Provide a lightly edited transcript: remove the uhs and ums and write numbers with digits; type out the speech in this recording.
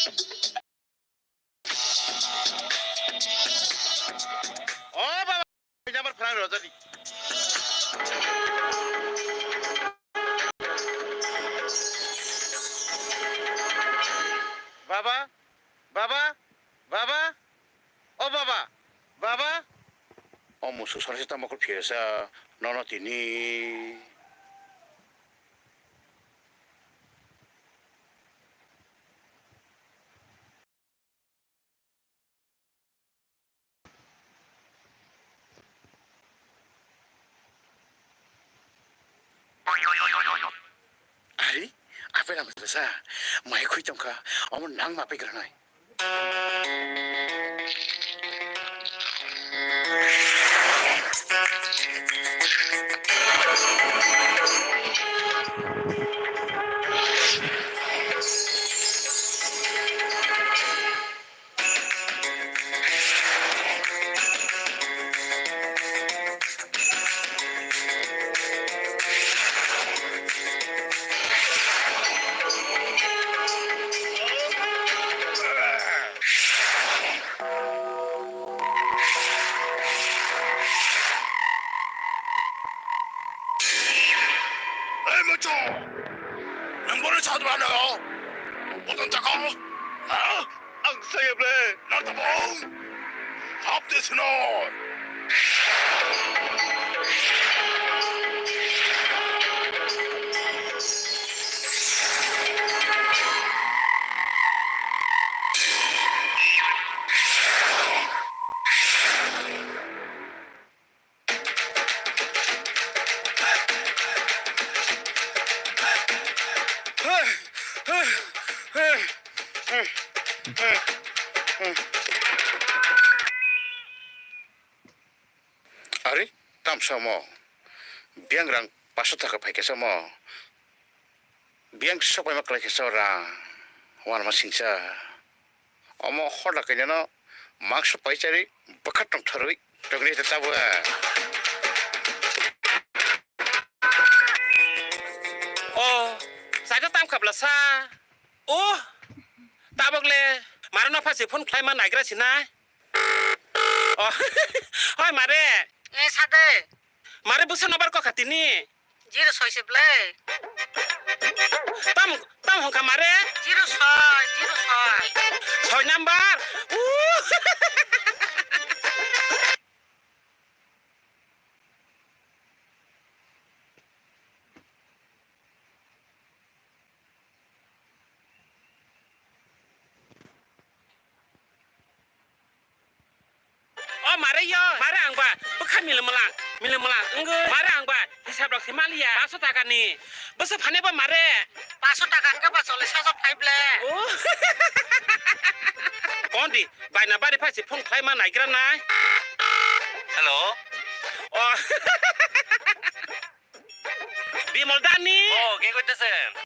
Oh, Baba, jangan berperang roh tadi. Baba, Baba, Baba, oh Baba, Baba. Oh musuh sana sih tamak biasa, nono ini. Ari, apa yang berbeza? Mai kui jangka, amun nang mape geranai. Muncul, nang boleh satu mana? Bukan cakap, ang saya boleh, nanti bong, hapde senor. Ari, tam sama. Biang rang pasut tak pakai sama. Biang siapa yang maklai kesora. Wan masingsa. Omo hoda kenya no. Maksud pai cari bekat tong terui. Tong ni tetap Oh, saya tam kablasa. Oh, tak boleh. Mari nak pasir pun klien mana naik sini. Oh, hoi mari. সাদে Mari bukan nomor kau katini. Zero ছয় সেবলে Tam hong kamare. Zero ছয় 6 number. Oh, mari yo. Mari angba. Bukan milemelang. Enggak. Mari angba. Hisab dok si Malia. Pasut akan ni. Besok pane ba mari. 500 টাকা আনকে বা চল্লিশ হাজার পাইবলে Oh. Kondi, bayar nabari pasti pun klien mana naik nai. Halo. Oh. Bimol Dani. Oh, কি করতেছেন?